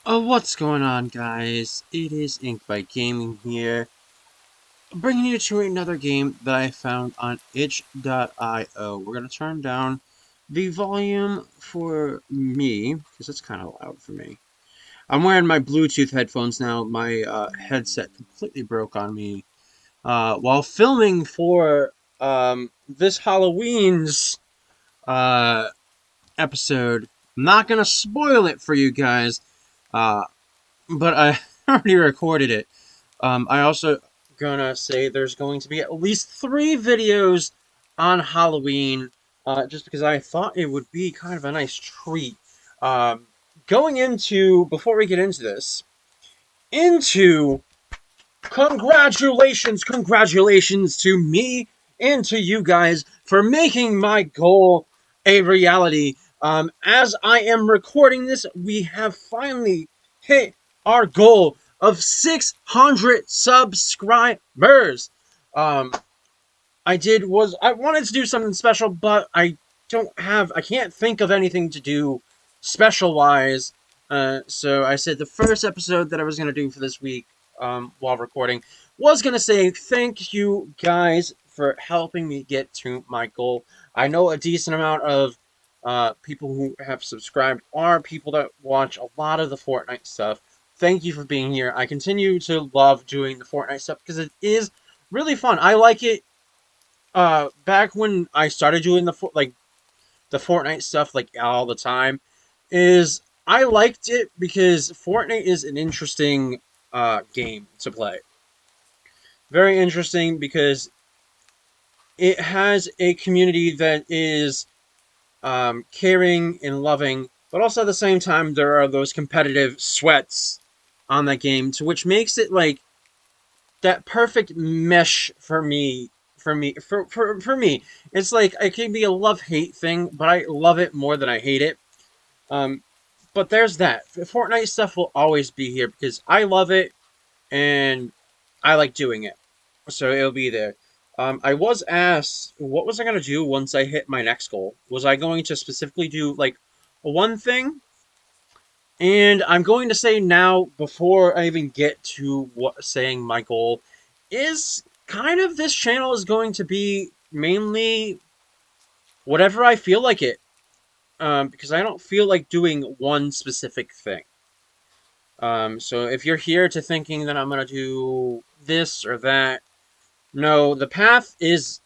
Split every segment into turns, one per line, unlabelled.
What's going on, guys? It is Inkbite Gaming here, bringing you to another game that I found on itch.io. We're going to turn down the volume for me, because it's kind of loud for me. I'm wearing my Bluetooth headphones now. My headset completely broke on me while filming for this Halloween's uh, episode. I'm not going to spoil it for you guys, uh, but I already recorded it. I also gonna say there's going to be at least 3 videos on Halloween, just because I thought it would be kind of a nice treat. Um, before we get into this, into congratulations to me and to you guys for making my goal a reality. As I am recording this, we have finally hit our goal of 600 subscribers. Um, I wanted to do something special, but I can't think of anything to do special wise. So I said the first episode that I was gonna do for this week, while recording, was gonna say thank you guys for helping me get to my goal. I know a decent amount of people who have subscribed are people that watch a lot of the Fortnite stuff. Thank you for being here. I continue to love doing the Fortnite stuff because it is really fun. I like it back when I started doing the Fortnite stuff like all the time, is I liked it because Fortnite is an interesting game to play. Very interesting because it has a community that is caring and loving, but also at the same time there are those competitive sweats on that game, to which makes it like that perfect mesh for me. It's like it can be a love-hate thing, but I love it more than I hate it. um but there's that. Fortnite stuff will always be here because I love it and I like doing it, so it'll be there. I was asked what was I going to do once I hit my next goal. Was I going to specifically do like one thing? And I'm going to say now, before I even get to what saying my goal is, kind of this channel is going to be mainly whatever I feel like it. Because I don't feel like doing one specific thing. So if you're here to thinking that I'm gonna do this or that, no, the path is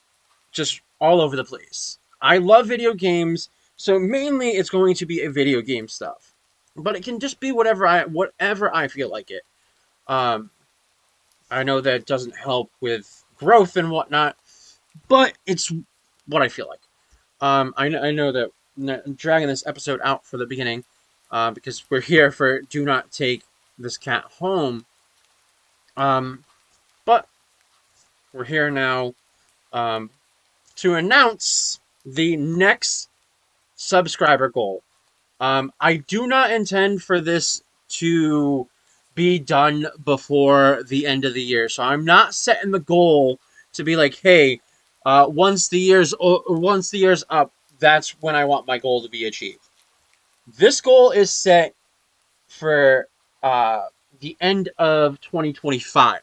just all over the place. I love video games, so mainly it's going to be a video game stuff. But it can just be whatever I feel like it. Um, I know that doesn't help with growth and whatnot, but it's what I feel like. I know that I'm dragging this episode out for the beginning, because we're here for Do Not Take This Cat Home. Um, but we're here now, um, to announce the next subscriber goal. I do not intend for this to be done before the end of the year, so I'm not setting the goal to be like, hey, once the year's up, that's when I want my goal to be achieved. This goal is set for uh, the end of 2025,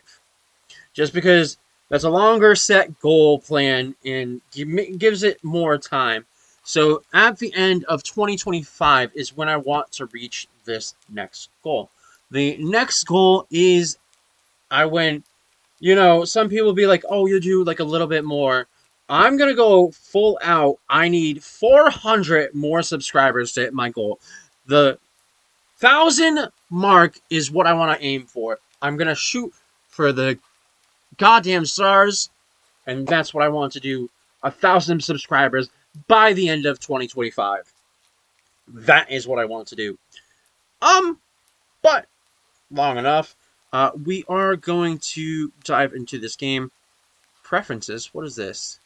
just because that's a longer set goal plan and gives it more time. So at the end of 2025 is when I want to reach this next goal. The next goal is I went, some people be like, oh, you do like a little bit more. I'm going to go full out. I need 400 more subscribers to hit my goal. The 1,000 mark is what I want to aim for. I'm going to shoot for the goddamn stars, and that's what I want to do. 1,000 subscribers by the end of 2025. That is what I want to do. But long enough. We are going to dive into this game. Preferences. What is this?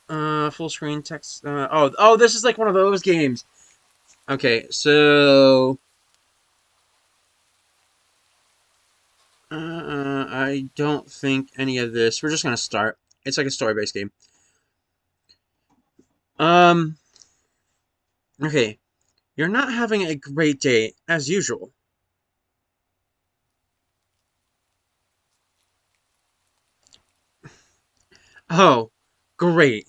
Full screen text. Oh, this is like one of those games. Okay, so I don't think any of this. We're just gonna start. It's like a story-based game. Um. Okay. You're not having a great day, as usual. Oh, great.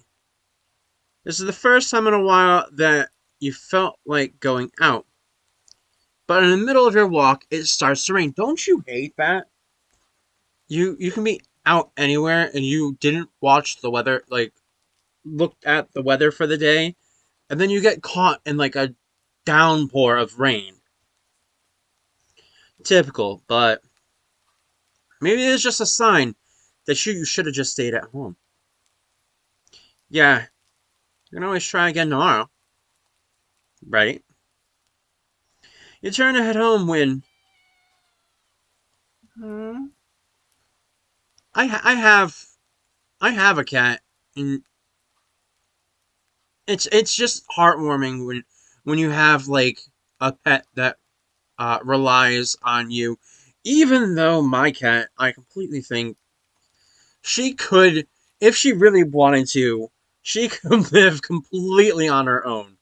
This is the first time in a while that you felt like going out. But in the middle of your walk, it starts to rain. Don't you hate that? You can be out anywhere and you didn't watch the weather, like looked at the weather for the day, and then you get caught in like a downpour of rain. Typical, but maybe it's just a sign that you should have just stayed at home. Yeah, you can always try again tomorrow, right? You turn to head home when uh, I have a cat, and it's just heartwarming when you have like a pet that relies on you. Even though my cat, I completely think she could, if she really wanted to, she could live completely on her own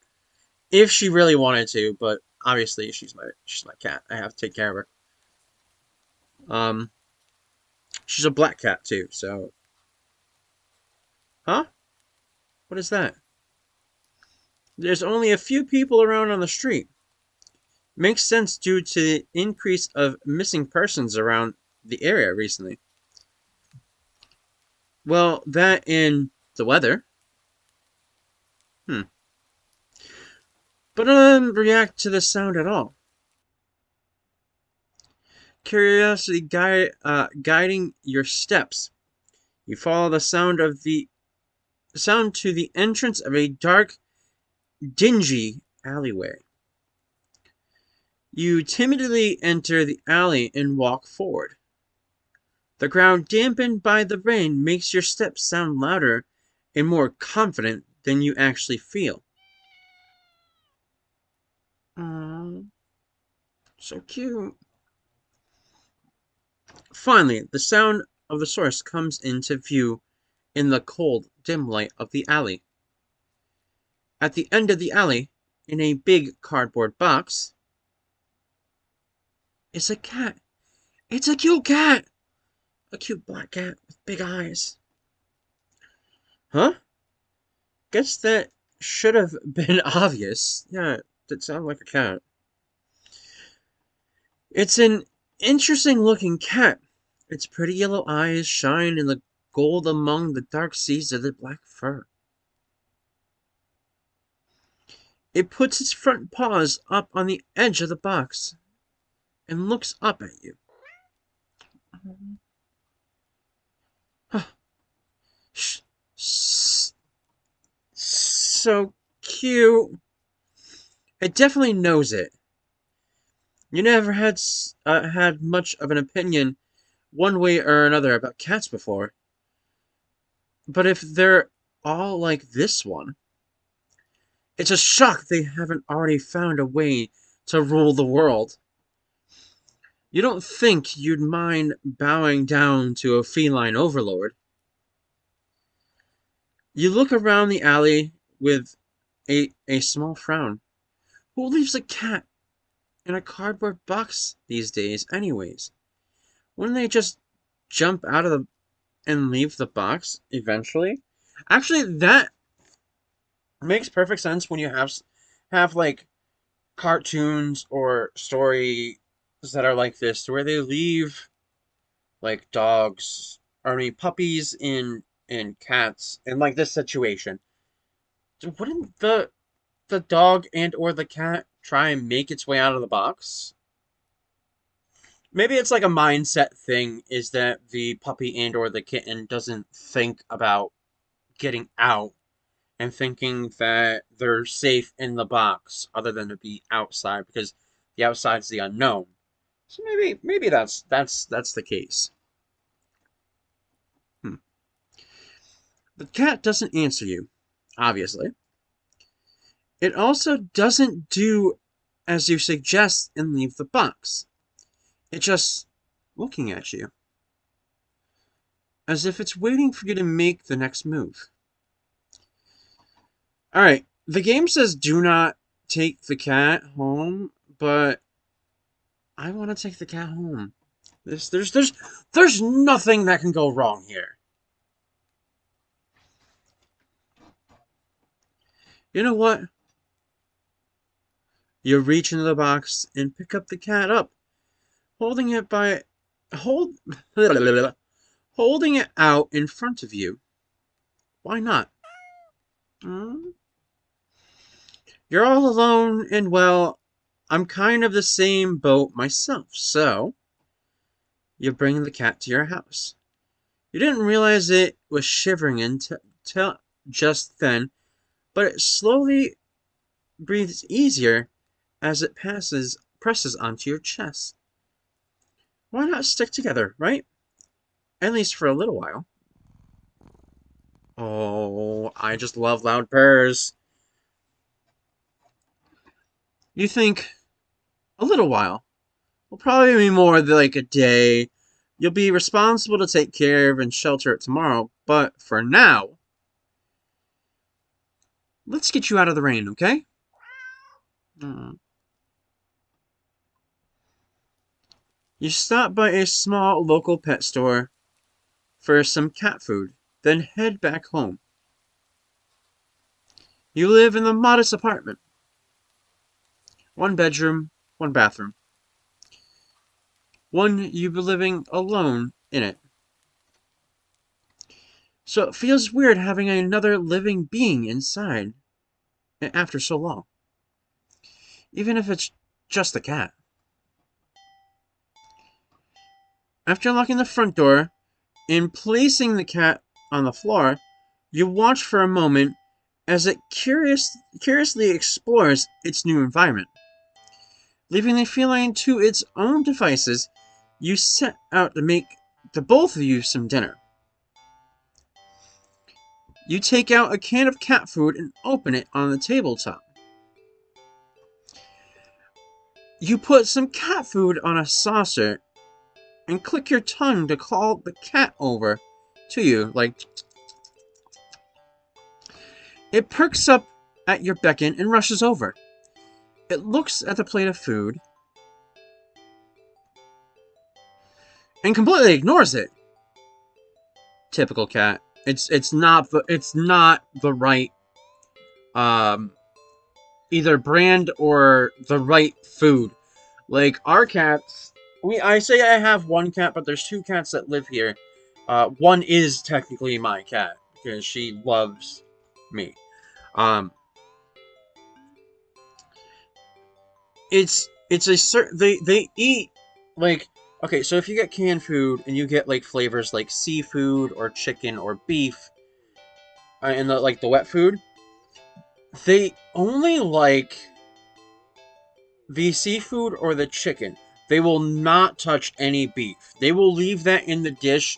if she really wanted to. But obviously, she's my cat. I have to take care of her. She's a black cat too. So, huh? What is that? There's only a few people around on the street. Makes sense due to the increase of missing persons around the area recently. Well, that in the weather. Hmm. But I don't react to the sound at all. Curiosity guiding your steps. You follow the sound to the entrance of a dark, dingy alleyway. You timidly enter the alley and walk forward. The ground dampened by the rain makes your steps sound louder and more confident than you actually feel. Aww, so cute. Finally, the sound of the source comes into view in the cold, dim light of the alley. At the end of the alley, in a big cardboard box, is a cat. It's a cute cat! A cute black cat with big eyes. Huh? Guess that should have been obvious. Yeah, that sounds like a cat. It's an interesting looking cat. Its pretty yellow eyes shine in the gold among the dark seas of the black fur. It puts its front paws up on the edge of the box and looks up at you. Shh, so cute. It definitely knows it. You never had much of an opinion one way or another about cats before, but if they're all like this one, it's a shock they haven't already found a way to rule the world. You don't think you'd mind bowing down to a feline overlord. You look around the alley with a small frown. Who leaves a cat in a cardboard box these days, anyways? Wouldn't they just jump out of the and leave the box eventually? Actually, that makes perfect sense when you have like cartoons or stories that are like this, where they leave like dogs, or I mean puppies in cats in like this situation. Wouldn't the dog and or the cat try and make its way out of the box? Maybe it's like a mindset thing is that the puppy and or the kitten doesn't think about getting out and thinking that they're safe in the box other than to be outside because the outside's the unknown. So maybe that's the case. Hmm. The cat doesn't answer you, obviously. It also doesn't do as you suggest and leave the box. It's just looking at you, as if it's waiting for you to make the next move. Alright, the game says do not take the cat home, but I want to take the cat home. There's nothing that can go wrong here. You know what? You reach into the box and pick up the cat up, holding it by hold holding it out in front of you. Why not? Hmm? You're all alone, and well, I'm kind of the same boat myself, so you bring the cat to your house. You didn't realize it was shivering until just then, but it slowly breathes easier as it presses onto your chest. Why not stick together, right? At least for a little while. Oh, I just love loud purrs. You think a little while will probably be more than like a day. You'll be responsible to take care of and shelter it tomorrow, but for now, let's get you out of the rain, okay? Mm. You stop by a small local pet store for some cat food, then head back home. You live in the modest apartment. One bedroom, one bathroom. One you be living alone in it. So it feels weird having another living being inside after so long. Even if it's just a cat. After locking the front door and placing the cat on the floor, you watch for a moment as it curiously explores its new environment. Leaving the feline to its own devices, you set out to make the both of you some dinner. You take out a can of cat food and open it on the tabletop. You put some cat food on a saucer and click your tongue to call the cat over to you, like it perks up at your beckon and rushes over. It looks at the plate of food and completely ignores it. Typical cat. It's not the right either brand or the right food. Like our cats, I say I have one cat, but there's two cats that live here. One is technically my cat because she loves me. Um, it's a certain they eat like okay. So if you get canned food and you get like flavors like seafood or chicken or beef, and the wet food, they only like the seafood or the chicken. They will not touch any beef. They will leave that in the dish,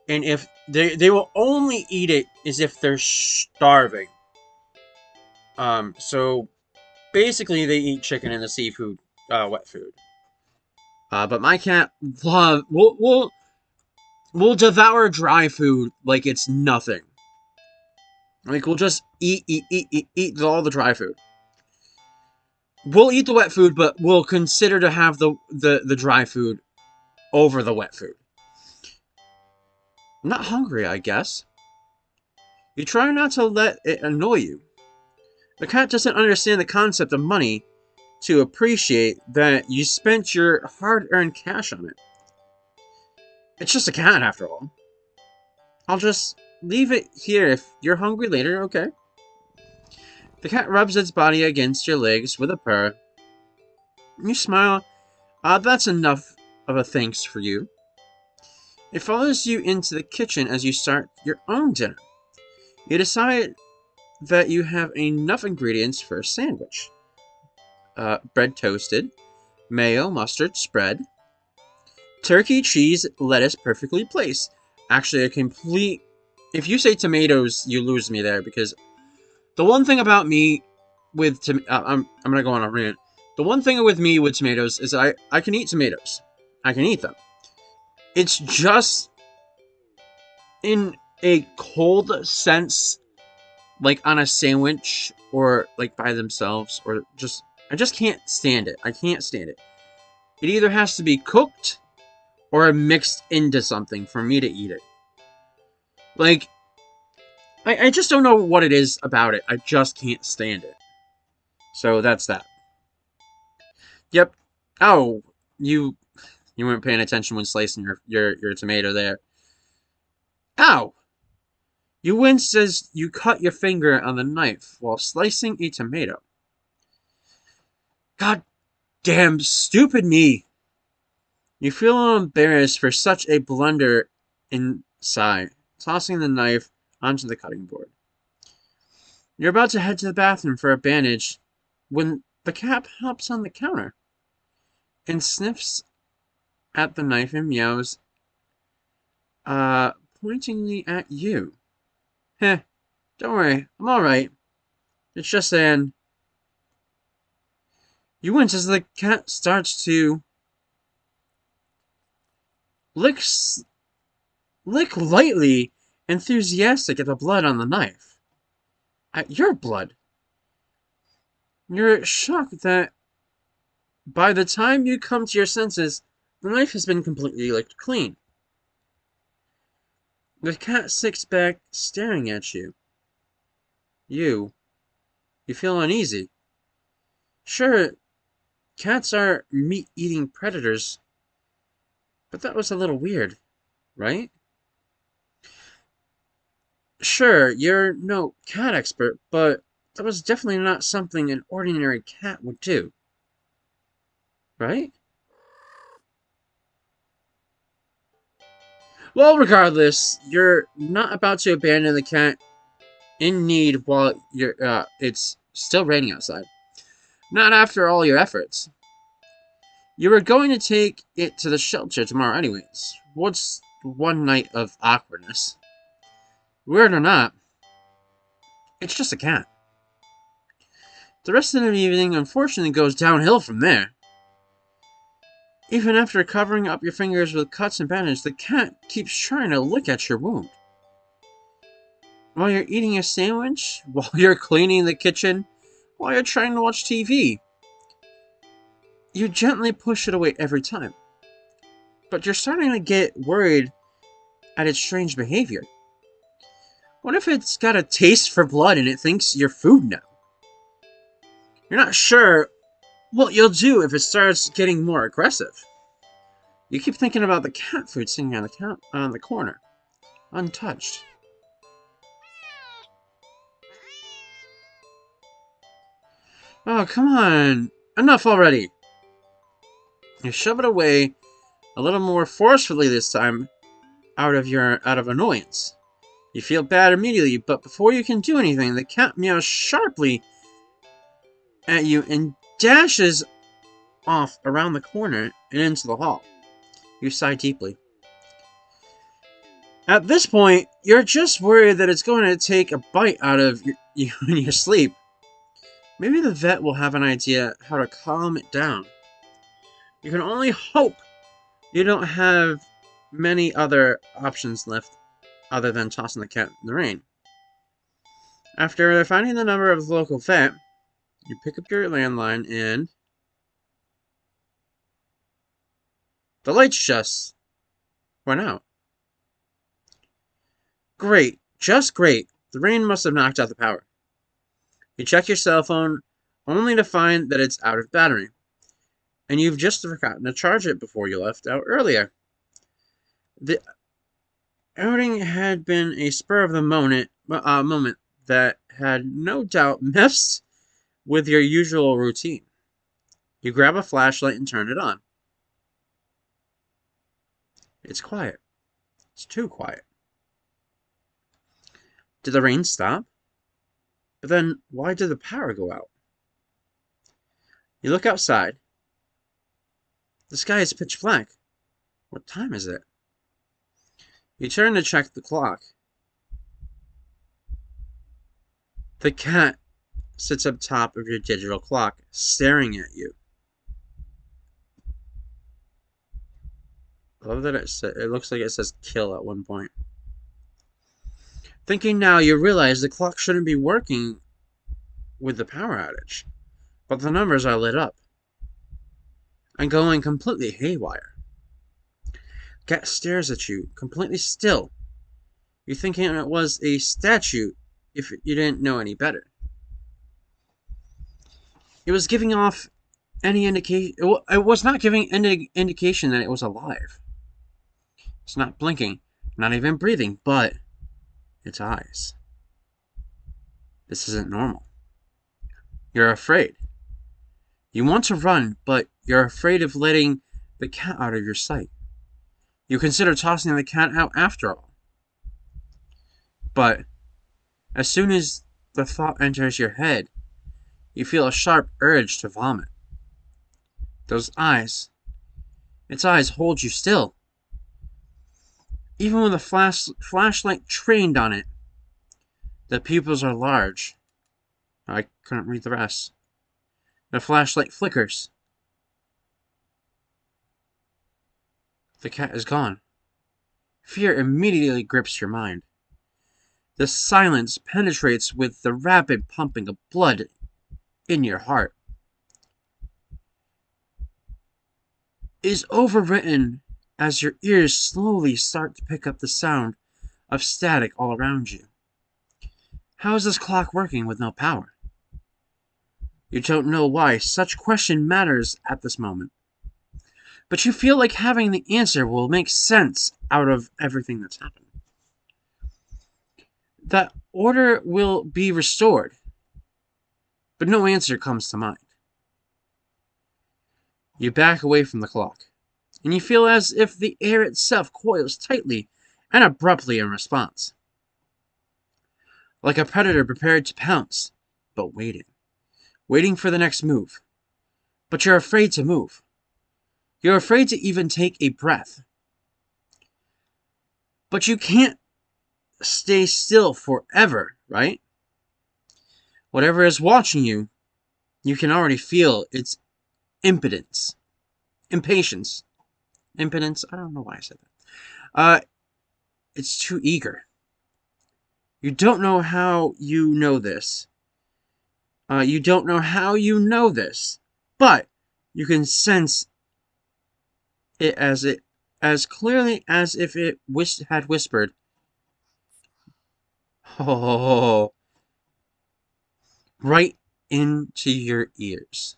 and if they will only eat it as if they're starving. So basically they eat chicken and the seafood, wet food. But my cat will devour dry food like it's nothing. Like we'll just eat all the dry food. We'll eat the wet food, but we'll consider to have the dry food over the wet food. I'm not hungry, I guess. You try not to let it annoy you. The cat doesn't understand the concept of money to appreciate that you spent your hard-earned cash on it. It's just a cat, after all. I'll just leave it here if you're hungry later, okay? The cat rubs its body against your legs with a purr. You smile. That's enough of a thanks for you. It follows you into the kitchen as you start your own dinner. You decide that you have enough ingredients for a sandwich. Bread toasted, mayo, mustard, spread, turkey, cheese, lettuce perfectly placed. Actually, a complete... If you say tomatoes, you lose me there, because the one thing about me with... I'm going to go on a rant. The one thing with me with tomatoes is I can eat tomatoes. I can eat them. It's just in a cold sense like on a sandwich or like by themselves, or just I just can't stand it. I can't stand it. It either has to be cooked or mixed into something for me to eat it. Like I just don't know what it is about it. I just can't stand it. So that's that. Yep. Oh, you weren't paying attention when slicing your tomato there. Ow! You winced as you cut your finger on the knife while slicing a tomato. God damn stupid me! You feel embarrassed for such a blunder inside, tossing the knife onto the cutting board. You're about to head to the bathroom for a bandage when the cat hops on the counter and sniffs at the knife and meows, pointingly at you. Heh, don't worry, I'm alright. It's just an. You wince as the cat starts to lick, lick lightly, enthusiastic at the blood on the knife. At your blood. You're shocked that by the time you come to your senses, the knife has been completely licked clean. The cat sits back, staring at you. You feel uneasy. Sure, cats are meat-eating predators, but that was a little weird, right? Sure, you're no cat expert, but that was definitely not something an ordinary cat would do, right? Well, regardless, you're not about to abandon the cat in need while it's still raining outside. Not after all your efforts. You were going to take it to the shelter tomorrow anyways. What's one night of awkwardness? Weird or not, it's just a cat. The rest of the evening unfortunately goes downhill from there. Even after covering up your fingers with cuts and bandages, the cat keeps trying to lick at your wound. While you're eating a sandwich, while you're cleaning the kitchen, while you're trying to watch TV, you gently push it away every time. But you're starting to get worried at its strange behavior. What if it's got a taste for blood and it thinks you're food now? You're not sure what you'll do if it starts getting more aggressive. You keep thinking about the cat food sitting on the corner, untouched. Oh, come on. Enough already. You shove it away a little more forcefully this time out of annoyance. You feel bad immediately, but before you can do anything, the cat meows sharply at you and dashes off around the corner and into the hall. You sigh deeply. At this point, you're just worried that it's going to take a bite out of you in your sleep. Maybe the vet will have an idea how to calm it down. You can only hope you don't have many other options left other than tossing the cat in the rain. After finding the number of the local vet, you pick up your landline and the lights just went out. Great. Just great. The rain must have knocked out the power. You check your cell phone, only to find that it's out of battery. And you've just forgotten to charge it before you left out earlier. The outing had been a spur of the moment that had no doubt messed with your usual routine. You grab a flashlight and turn it on. It's quiet. It's too quiet. Did the rain stop? But then, why did the power go out? You look outside. The sky is pitch black. What time is it? You turn to check the clock. The cat sits up top of your digital clock, staring at you. I love that it looks like it says kill at one point. Thinking now, you realize the clock shouldn't be working with the power outage, but the numbers are lit up and going completely haywire. Cat stares at you, completely still. You're thinking it was a statue if you didn't know any better. It was giving off any indication. It was not giving any indication that it was alive. It's not blinking, not even breathing, but its eyes. This isn't normal. You're afraid. You want to run, but you're afraid of letting the cat out of your sight. You consider tossing the cat out after all. But as soon as the thought enters your head, you feel a sharp urge to vomit. Those eyes, its eyes hold you still. Even with a flashlight trained on it, the pupils are large. I couldn't read the rest. The flashlight flickers. The cat is gone. Fear immediately grips your mind. The silence penetrates with the rapid pumping of blood in your heart. It is overwritten as your ears slowly start to pick up the sound of static all around you. How is this clock working with no power? You don't know why such question matters at this moment, but you feel like having the answer will make sense out of everything that's happened. That order will be restored, but no answer comes to mind. You back away from the clock, and you feel as if the air itself coils tightly and abruptly in response. Like a predator prepared to pounce, but waiting for the next move. But you're afraid to move. You're afraid to even take a breath. But you can't stay still forever, right? Whatever is watching you, you can already feel its impatience. Impotence, I don't know why I said that. It's too eager. You don't know how you know this. You don't know how you know this, but you can sense it as clearly as if it had whispered, "Oh," right into your ears.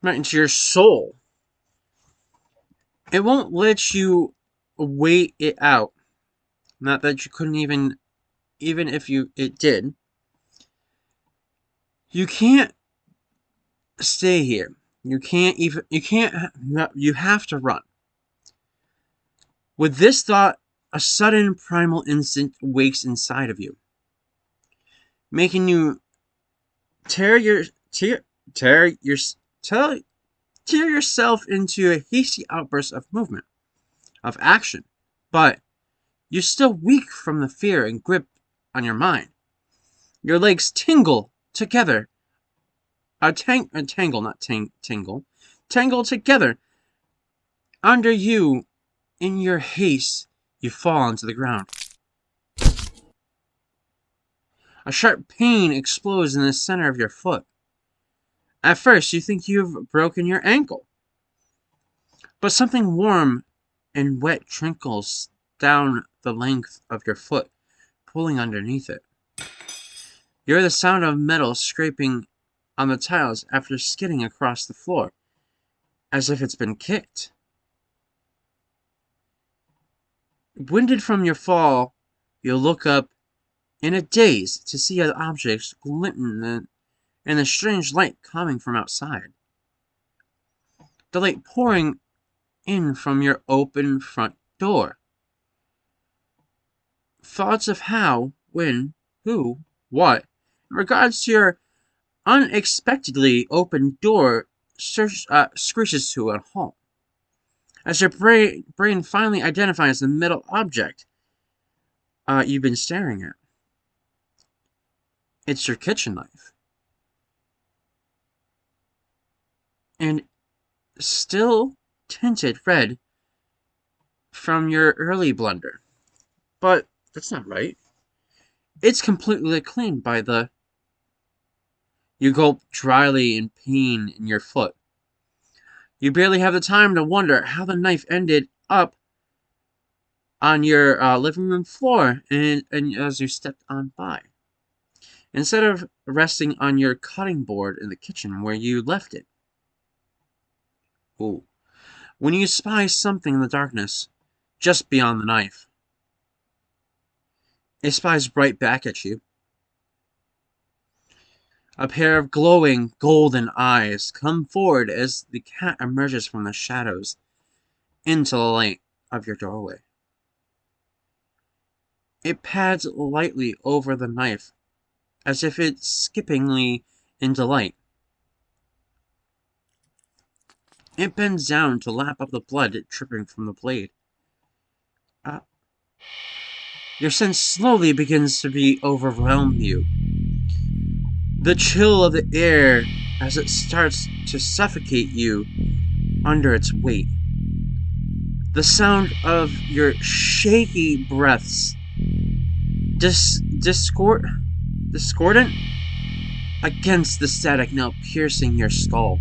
Right into your soul. It won't let you wait it out. Not that you couldn't even if it did. You can't stay here. You have to run. With this thought, a sudden primal instinct wakes inside of you, making you tear yourself into a hasty outburst of movement, of action. But you're still weak from the fear and grip on your mind. Your legs tingle together. Tangle together. Under you, in your haste, you fall onto the ground. A sharp pain explodes in the center of your foot. At first, you think you've broken your ankle. But something warm and wet trickles down the length of your foot, pulling underneath it. You hear the sound of metal scraping on the tiles after skidding across the floor, as if it's been kicked. Winded from your fall, you look up in a daze to see an object glisten in the strange light coming from outside. The light pouring in from your open front door. Thoughts of how, when, who, what, in regards to your unexpectedly open door screeches to a halt. As your brain finally identifies the metal object you've been staring at. It's your kitchen knife. And still tinted red from your early blunder. But that's not right. It's completely clean by the... You gulp dryly in pain in your foot. You barely have the time to wonder how the knife ended up on your living room floor and as you stepped on by, instead of resting on your cutting board in the kitchen where you left it. Ooh. When you spy something in the darkness, just beyond the knife, it spies right back at you. A pair of glowing golden eyes come forward as the cat emerges from the shadows into the light of your doorway. It pads lightly over the knife, as if it's skippingly in delight. It bends down to lap up the blood dripping from the blade. Your sense slowly begins to overwhelm you. The chill of the air as it starts to suffocate you under its weight. The sound of your shaky breaths, discordant against the static now piercing your skull.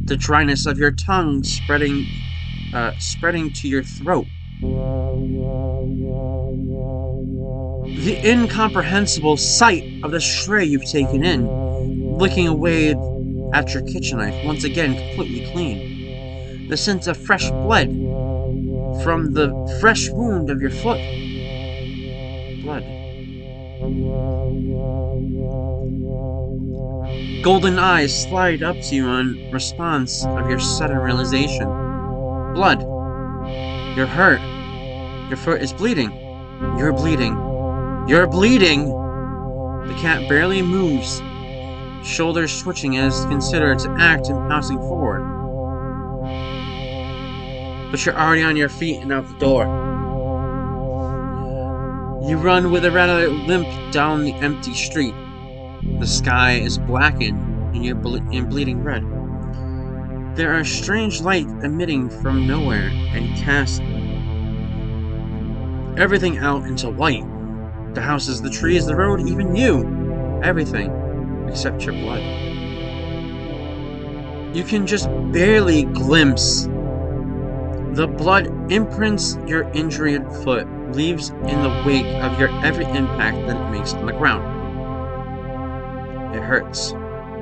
The dryness of your tongue spreading to your throat. The incomprehensible sight of the tray you've taken in, looking away at your kitchen knife, once again completely clean. The scent of fresh blood from the fresh wound of your foot. Blood. Golden eyes slide up to you in response of your sudden realization. Blood. You're hurt. Your foot is bleeding. You're bleeding. You're bleeding! The cat barely moves, shoulders twitching as considered to act and pouncing forward. But you're already on your feet and out the door. You run with a rather limp down the empty street. The sky is blackened and you're bleeding red. There are strange lights emitting from nowhere and cast everything out into white. The houses, the trees, the road, even you. Everything except your blood. You can just barely glimpse. The blood imprints your injured foot, leaves in the wake of your every impact that it makes on the ground. It hurts.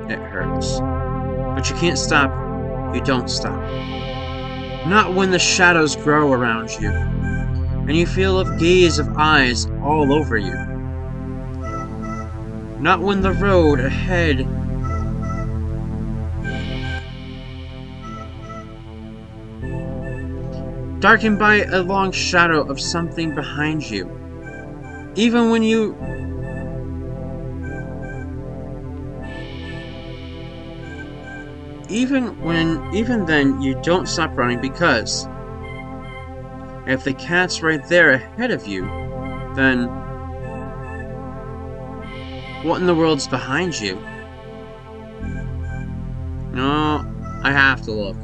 It hurts. But you can't stop. You don't stop. Not when the shadows grow around you, and you feel a gaze of eyes all over you. Not when the road ahead darkened by a long shadow of something behind you. Even then you don't stop running, because if the cat's right there ahead of you, then what in the world's behind you? No, I have to look.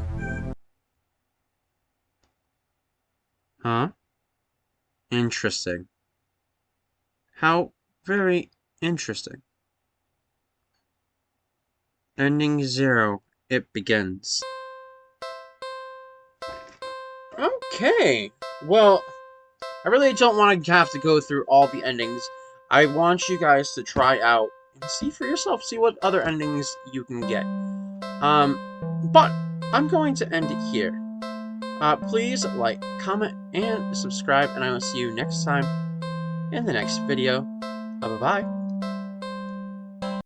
Huh? Interesting. How very interesting. Ending 0. It begins. Okay. Well, I really don't want to have to go through all the endings. I want you guys to try out and see for yourself. See what other endings you can get. But I'm going to end it here. Please like, comment, and subscribe, and I will see you next time in the next video. Bye-bye.